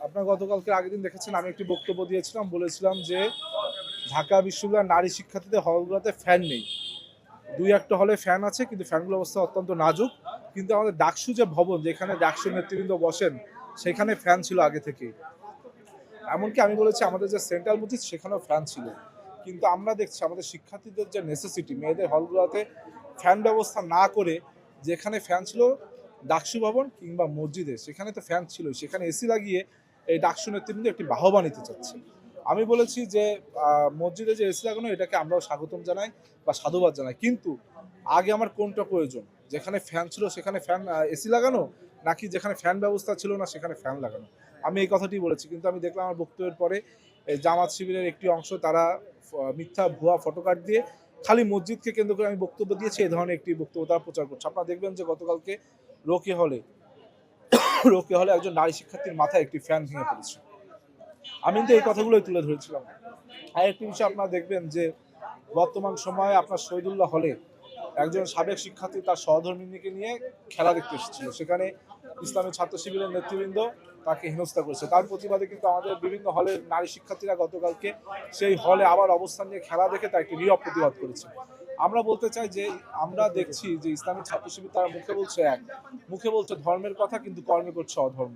আপনারা গতকালকে আগের দিন দেখেছেন আমি একটি বক্তব্য দিয়েছিলাম, বলেছিলাম যে ঢাকা বিশ্ববিদ্যালয়ের নারী শিক্ষার্থীদের হলগুলোতে ফ্যান নেই। দুই একটা হলে ফ্যান আছে, কিন্তু ফ্যানগুলোর অবস্থা অত্যন্ত নাজুক। কিন্তু আমাদের ডাকসু যে ভবন, যেখানে ডাকসু নেতৃবৃন্দ বসেন, সেখানে ফ্যান ছিল আগে থেকেই। এমনকি আমি বলেছি আমাদের যে সেন্ট্রাল মসজিদ, সেখানেও ফ্যান ছিল। কিন্তু আমরা দেখছি আমাদের শিক্ষার্থীদের যে নেসেসিটি, মেয়েদের হলগুলোতে ফ্যান ব্যবস্থা না করে, যেখানে ফ্যান ছিল ডাকসু ভবন কিংবা মসজিদে, সেখানে তো ফ্যান ছিল, সেখানে এসি লাগিয়ে এই ডাকসু নেতৃবৃন্দ একটি বাহবা নিতে চাচ্ছে। আমি বলেছি যে মসজিদে যে এসি লাগানো, এটাকে আমরাও স্বাগতম জানাই বা সাধুবাদ জানাই, কিন্তু আগে আমার কোনটা প্রয়োজন? যেখানে ফ্যান ছিল সেখানে ফ্যান এসি লাগানো, নাকি যেখানে ফ্যান ব্যবস্থা ছিল না সেখানে ফ্যান লাগানো? আমি এই কথাটি বলেছি। কিন্তু আমি দেখলাম আমার বক্তব্যের পরে জামাত শিবিরের একটি অংশ তারা মিথ্যা ভুয়া ফটোকার্ড দিয়ে খালি মসজিদকে কেন্দ্র করে আমি বক্তব্য দিয়েছি, এই ধরনের একটি বক্তব্য তারা প্রচার করছে। আপনারা দেখবেন যে গতকালকে রোকে হলে একজন নারী শিক্ষার্থীর মাথায় একটি ফ্যান ভেঙে পড়েছে। আমি কিন্তু এই কথাগুলোই তুলে ধরেছিলাম। আর একটি বিষয় আপনারা দেখবেন যে বর্তমান সময়ে আপনার শহীদুল্লাহ হলে একজন সাবেক শিক্ষার্থী তার সহধর্মিণীকে নিয়ে খেলা দেখতে এসেছিল। সেখানে ইসলামী ছাত্র শিবিরের নেতৃবৃন্দ তাকে হেনস্থা করেছে। তার প্রতিবাদে কিন্তু আমাদের বিভিন্ন হলের নারী শিক্ষার্থীরা গতকালকে সেই হলে আবার অবস্থান নিয়ে খেলা দেখে তার একটি নীরব প্রতিবাদ করেছে। আমরা বলতে চাই যে আমরা দেখছি যে ইসলামী ছাত্র শিবির তারা মুখে বলছে এক, মুখে বলছে ধর্মের কথা, কিন্তু কর্মে করছে অধর্ম।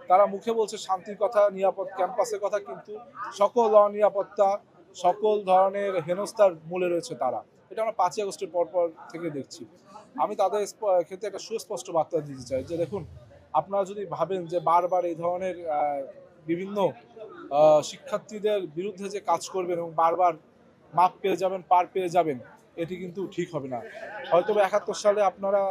তারা মুখে বলছে শান্তির কথা, নিরাপদ ক্যাম্পাসের কথা, কিন্তু সকল অনিরাপত্তা, সকল ধরনের হেনস্থার মূলে রয়েছে তারা। এটা আমরা 5ই আগস্টের পর থেকে দেখছি। আমি তাদের ক্ষেত্রে একটা সুস্পষ্ট বার্তা দিতে চাই যে দেখুন, আপনারা যদি ভাবেন যে বারবার এই ধরনের বিভিন্ন শিক্ষার্থীদের বিরুদ্ধে যে কাজ করবেন এবং বারবার মাপ পেয়ে যাবেন, পার পেয়ে যাবেন, এটি কিন্তু ঠিক হবে না। হয়তো 71 সালে আপনারা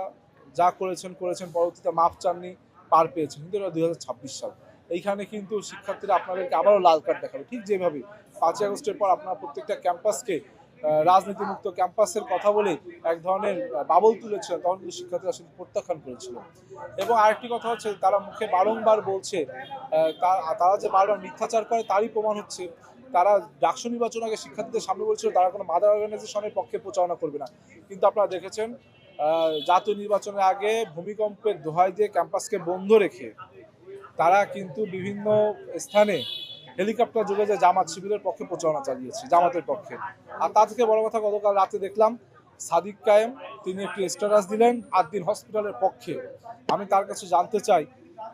যা করেছেন পরবর্তীতে মাপ চাননি, পার পেয়েছেন, কিন্তু এটা 2026 সাল। এইখানে কিন্তু শিক্ষার্থীরা আপনাদেরকে আবারও লাল কার্ড দেখাবে, ঠিক যেভাবে 5ই আগস্টের পর আপনারা প্রত্যেকটা ক্যাম্পাসকে রাজনীতিমুক্ত ক্যাম্পাসের কথা বলে এক ধরনের বাবল তুলেছিলেন, তখন কিন্তু শিক্ষার্থীরা সেটি প্রত্যাখ্যান করেছিল। এবং আরেকটি কথা হচ্ছে, তারা মুখে বারংবার বলছে, তারা যে বারবার মিথ্যাচার করে তারই প্রমাণ হচ্ছে তারা ডাকসু নির্বাচন আগে শিক্ষার্থীদের সামনে বলছিল তারা কোনো মাদার অর্গানাইজেশনের পক্ষে প্রচারণা করবে না। কিন্তু আপনারা দেখেছেন জাতীয় নির্বাচনের আগে ভূমিকম্পের দোহাই দিয়ে ক্যাম্পাসকে বন্ধ রেখে তারা কিন্তু বিভিন্ন স্থানে হেলিকপ্টার যোগে যে জামাত শিবিরের পক্ষে প্রচারণা চালিয়েছে, জামাতের পক্ষে। আর তা থেকে বড় কথা, গতকাল রাতে দেখলাম সাদিক কায়েম তিনি একটি স্ট্যাটাস দিলেন আদ্দিন হসপিটালের পক্ষে। আমি তার কাছে জানতে চাই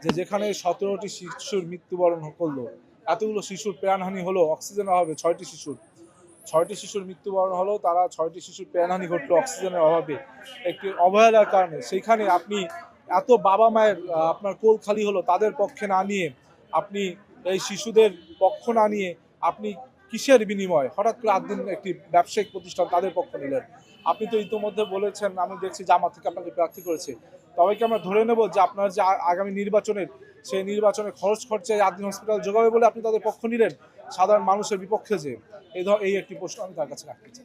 যে যেখানে 17টি শিশুর মৃত্যুবরণ করলো, এতগুলো শিশুর প্রাণহানি হলো, অক্সিজেনের অভাবে 6টি শিশুর মৃত্যুবরণ হলো, তারা 6টি শিশুর প্রাণহানি ঘটলো অক্সিজেনের অভাবে, একটি অবহেলার কারণে। সেইখানে আপনি এত বাবা মায়ের আপনার কোল খালি হলো, তাদের পক্ষে না নিয়ে আপনি এই শিশুদের পক্ষ না নিয়ে আপনি কিসের বিনিময়ে হঠাৎ করে আদ্দিন একটি ব্যবসায়িক প্রতিষ্ঠান তাদের পক্ষ নিলেন? আপনি তো ইতিমধ্যে বলেছেন, আমি দেখছি জামাত থেকে আপনাকে প্রার্থী করেছে, তবে কি আমরা ধরে নেব যে আপনার যে আগামী নির্বাচনের সেই নির্বাচনের খরচায় আদ্দিন হসপিটাল যোগাবে বলে আপনি তাদের পক্ষ নিলেন, সাধারণ মানুষের বিপক্ষে যে? এই একটি প্রশ্ন আমি তার কাছে রাখতে চাই।